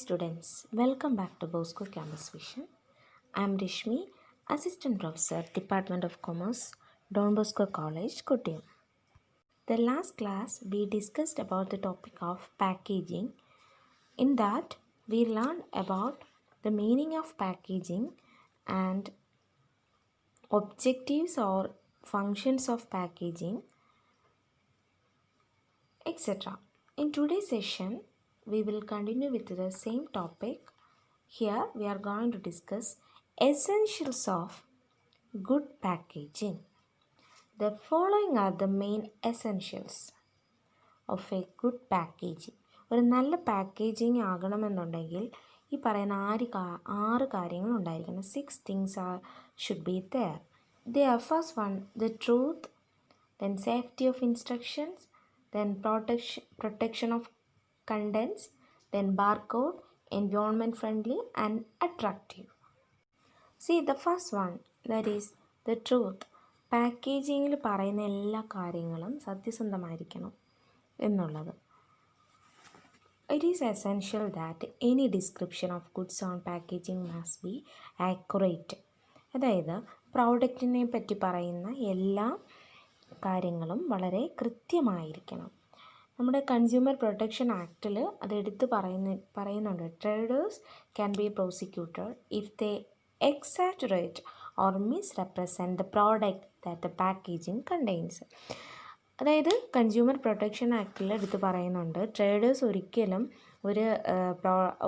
students, welcome back to Bosco Campus Vision. I am Rishmi, Assistant Professor, Department of Commerce, Don Bosco College, Kottayam. The last class we discussed about the topic of packaging. In that we learned about the meaning of packaging and objectives or functions of packaging, etc. In today's session, we will continue with the same topic. Here we are going to discuss essentials of good packaging. The following are the main essentials of a good packaging. ഒരു നല്ല packaging ആകണമെന്നുണ്ടെങ്കിൽ ഈ പറയുന്ന ആറ് കാര്യങ്ങൾ ഉണ്ടായിരിക്കണം. 6 things should be there. They are first one, the truth, then safety of instructions, then protection of contents, then barcode, environment friendly and attractive. See the first one, that is the truth. പാക്കേജിങ്ങിൽ പറയുന്ന എല്ലാ കാര്യങ്ങളും സത്യസന്ധമായിരിക്കണം എന്നുള്ളത്. It is essential that any description of goods on packaging must be accurate. അതായത് പ്രോഡക്റ്റിനെ പറ്റി പറയുന്ന എല്ലാ കാര്യങ്ങളും വളരെ കൃത്യമായിരിക്കണം. നമ്മുടെ കൺസ്യൂമർ പ്രൊട്ടക്ഷൻ ആക്റ്റിൽ അത് എടുത്ത് പറയുന്നുണ്ട്. Traders can be prosecuted if they exaggerate or misrepresent the product that the packaging contains. അതായത് കൺസ്യൂമർ പ്രൊട്ടക്ഷൻ ആക്റ്റിൽ എടുത്ത് പറയുന്നുണ്ട്, ട്രേഡേഴ്സ് ഒരിക്കലും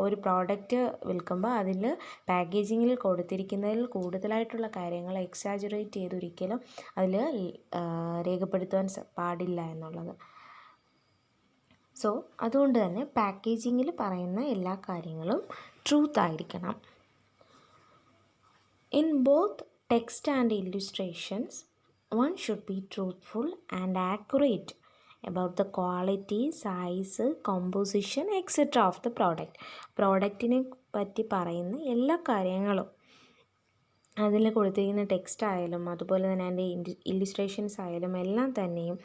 ഒരു പ്രോഡക്റ്റ് വിൽക്കുമ്പോൾ അതിൽ പാക്കേജിങ്ങിൽ കൊടുത്തിരിക്കുന്നതിൽ കൂടുതലായിട്ടുള്ള കാര്യങ്ങൾ എക്സാജറേറ്റ് ചെയ്ത് ഒരിക്കലും അതിൽ രേഖപ്പെടുത്തുവാൻ പാടില്ല എന്നുള്ളത്. സോ അതുകൊണ്ട് തന്നെ പാക്കേജിങ്ങിൽ പറയുന്ന എല്ലാ കാര്യങ്ങളും ട്രൂത്ത് ആയിരിക്കണം. In both text and illustrations, one should be truthful and accurate about the quality, size, composition, etc. of the product. പ്രോഡക്റ്റിനെ പറ്റി പറയുന്ന എല്ലാ കാര്യങ്ങളും അതിൽ കൊടുത്തിരിക്കുന്ന ടെക്സ്റ്റ് ആയാലും അതുപോലെ തന്നെ അതിൻ്റെ ഇല്ലുസ്ട്രേഷൻസ് ആയാലും എല്ലാം തന്നെയും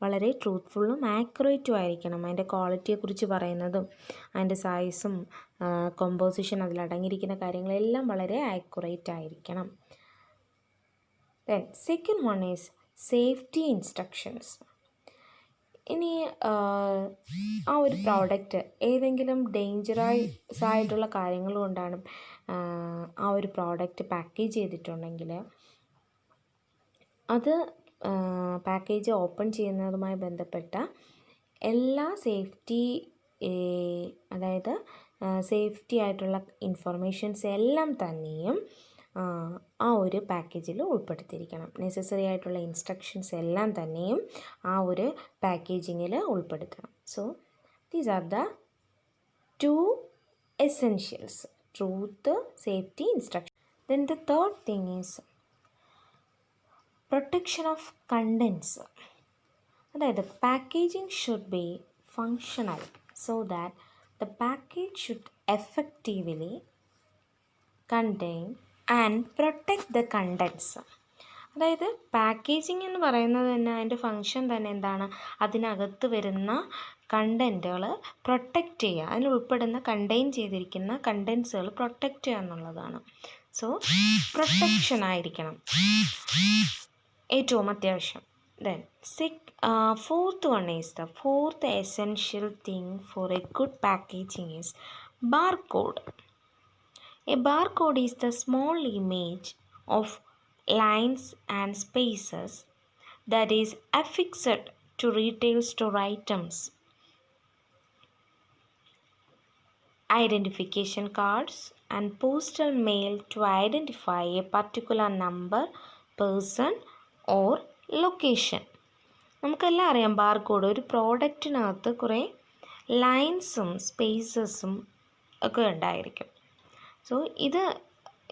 വളരെ ട്രൂത്ത്ഫുള്ളും ആക്യുറേറ്റും ആയിരിക്കണം. അതിൻ്റെ ക്വാളിറ്റിയെക്കുറിച്ച് പറയുന്നതും അതിൻ്റെ സൈസും കോമ്പോസിഷൻ അതിലടങ്ങിയിരിക്കുന്ന കാര്യങ്ങളെല്ലാം വളരെ ആക്യുറേറ്റ് ആയിരിക്കണം. Then second one is safety instructions. ഇനി ആ ഒരു പ്രോഡക്റ്റ് ഏതെങ്കിലും ഡേഞ്ചറസ് ആയിട്ടുള്ള കാര്യങ്ങൾ കൊണ്ടാണ് ആ ഒരു പ്രോഡക്റ്റ് പാക്കേജ് ചെയ്തിട്ടുണ്ടെങ്കിൽ അത് പാക്കേജ് ഓപ്പൺ ചെയ്യുന്നതുമായി ബന്ധപ്പെട്ട എല്ലാ അതായത് സേഫ്റ്റി ആയിട്ടുള്ള ഇൻഫർമേഷൻസ് എല്ലാം തന്നെയും ആ ഒരു പാക്കേജിൽ ഉൾപ്പെടുത്തിയിരിക്കണം. നെസസറി ആയിട്ടുള്ള ഇൻസ്ട്രക്ഷൻസ് എല്ലാം തന്നെയും ആ ഒരു പാക്കേജിങ്ങിൽ ഉൾപ്പെടുത്തണം. So these are the 2 essentials: truth, safety, instruction. Then the third thing is protection of contents. അതായത് packaging should be functional so that the package should effectively contain and protect the contents. അതായത് packaging എന്ന് പറയുന്നത് തന്നെ അതിൻ്റെ function തന്നെ എന്താണ്, അതിനകത്ത് വരുന്ന കണ്ടൻറ്റുകൾ പ്രൊട്ടക്റ്റ് ചെയ്യുക, അതിൽ ഉൾപ്പെടുന്ന കണ്ടെയ്ൻ ചെയ്തിരിക്കുന്ന കണ്ടൻസുകൾ പ്രൊട്ടക്റ്റ് ചെയ്യുക എന്നുള്ളതാണ്. സോ പ്രൊട്ടക്ഷൻ ആയിരിക്കണം ഏറ്റവും അത്യാവശ്യം. Then fourth one is the fourth essential thing for a good packaging is barcode. A barcode is the small image of lines and spaces that is affixed to retail store items, identification cards and postal mail to identify a particular number, person or location. നമുക്കെല്ലാം അറിയാം barcode ഒരു പ്രോഡക്റ്റിനകത്ത് കുറേ ലൈൻസും സ്പേസസും ഒക്കെ ഉണ്ടായിരിക്കും. So ഇത്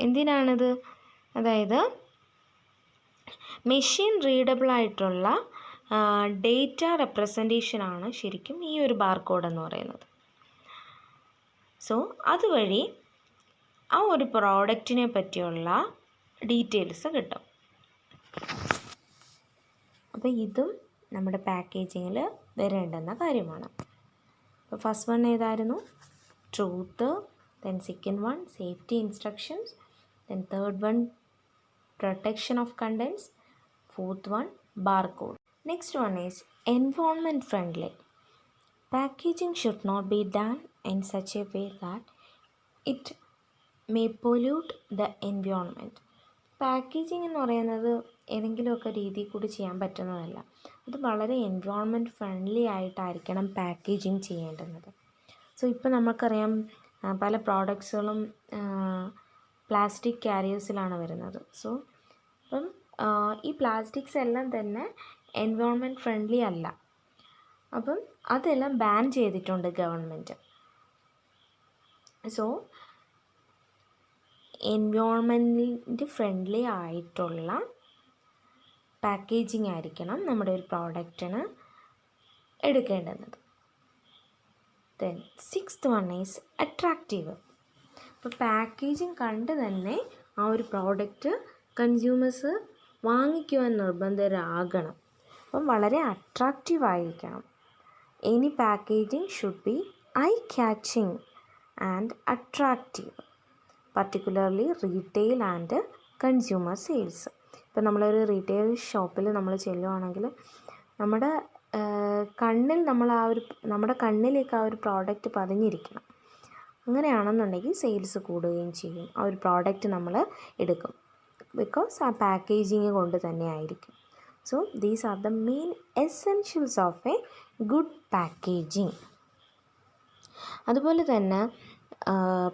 എന്തിനാണിത്, അതായത് machine readable ആയിട്ടുള്ള data റെപ്രസെൻറ്റേഷനാണ് ശരിക്കും ഈ ഒരു ബാർകോഡ് എന്ന് പറയുന്നത്. സോ അതുവഴി ആ ഒരു പ്രോഡക്റ്റിനെ പറ്റിയുള്ള ഡീറ്റെയിൽസ് കിട്ടും. അപ്പോൾ ഇതും നമ്മുടെ പാക്കേജിങ്ങിൽ വരേണ്ടുന്ന കാര്യമാണ്. അപ്പോൾ ഫസ്റ്റ് വൺ ഏതായിരുന്നു, truth, then second one safety instructions, then third one protection of contents, fourth one barcode. Next one is environment friendly. Packaging should not be done in such a way that it may pollute the environment. Packaging എന്ന് പറയുന്നത് ഏതെങ്കിലുമൊക്കെ രീതിയിൽ കൂടി ചെയ്യാൻ പറ്റുന്നതല്ല. അത് വളരെ environment friendly ആയിട്ടായിരിക്കണം packaging ചെയ്യേണ്ടുന്നത്. So ഇപ്പോൾ നമുക്കറിയാം പല പ്രോഡക്ട്സുകളും പ്ലാസ്റ്റിക് ക്യാരിയേഴ്സിലാണ് വരുന്നത്. സോ അപ്പം ഈ പ്ലാസ്റ്റിക്സ് എല്ലാം തന്നെ എൻവയോൺമെൻറ്റ് ഫ്രണ്ട്ലി അല്ല. അപ്പം അതെല്ലാം ബാൻ ചെയ്തിട്ടുണ്ട് ഗവൺമെൻറ്. സോ എൻവയോൺമെൻറ്റ് ഫ്രണ്ട്ലി ആയിട്ടുള്ള പാക്കേജിങ് ആയിരിക്കണം നമ്മുടെ ഒരു പ്രോഡക്റ്റിന് എടുക്കേണ്ടുന്നത്. Then sixth one is attractive. അപ്പോൾ പാക്കേജിങ് കണ്ട് തന്നെ ആ ഒരു പ്രോഡക്റ്റ് കൺസ്യൂമേഴ്സ് വാങ്ങിക്കുവാൻ നിർബന്ധരാകണം. അപ്പം വളരെ അട്രാക്റ്റീവ് ആയിരിക്കണം. Any packaging should be I catching and attractive, particularly retail and consumer sales. ഇപ്പോൾ നമ്മളൊരു റീറ്റെയിൽ ഷോപ്പിൽ നമ്മൾ ചെല്ലുവാണെങ്കിൽ നമ്മുടെ കണ്ണിലേക്ക് ആ ഒരു പ്രോഡക്റ്റ് പതിഞ്ഞിരിക്കണം. അങ്ങനെയാണെന്നുണ്ടെങ്കിൽ സെയിൽസ് കൂടുകയും ചെയ്യും. ആ ഒരു പ്രോഡക്റ്റ് നമ്മൾ എടുക്കും. ബിക്കോസ് ആ പാക്കേജിങ് കൊണ്ട് തന്നെ ആയിരിക്കും. So these are the main essentials of A good packaging. അതുപോലെ തന്നെ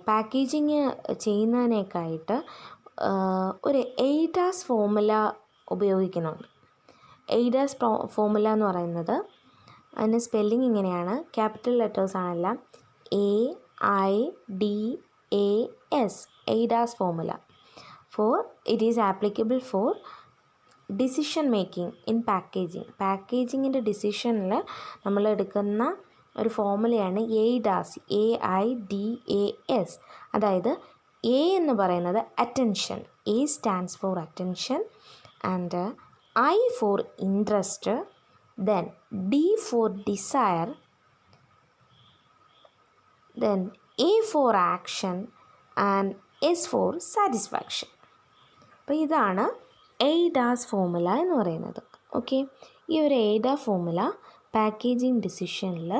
പാക്കേജിങ് ചെയ്യുന്നതിനേക്കായിട്ട് ഒരു എയ്ഡാസ് ഫോർമുല ഉപയോഗിക്കുന്നുണ്ട്. എയ്ഡാസ് ഫോർമുല എന്ന് പറയുന്നത് അതിൻ്റെ സ്പെല്ലിംഗ് ഇങ്ങനെയാണ്. ക്യാപിറ്റൽ ലെറ്റേഴ്സ് ആണെല്ലാം AIDAS, AIDAS formula. It is applicable for decision making in packaging. പാക്കേജിങ്ങിൻ്റെ ഡിസിഷനിൽ നമ്മൾ എടുക്കുന്ന ഒരു ഫോർമുലയാണ് എയ്ഡാസ്, AIDAS. അതായത് എ എന്ന് പറയുന്നത് attention, A stands for attention, and I for interest, then D for desire, then A for action, and S for satisfaction. അപ്പോൾ ഇതാണ് എയ്ഡാസ് ഫോർമുല എന്ന് പറയുന്നത്. ഓക്കെ, ഈ ഒരു എയ്ഡാസ് ഫോർമുല പാക്കേജിങ് ഡിസിഷനിൽ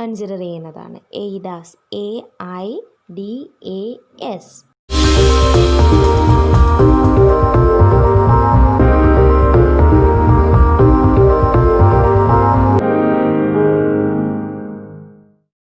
കൺസിഡർ ചെയ്യുന്നതാണ്. എയ്ഡാസ്, AIDAS.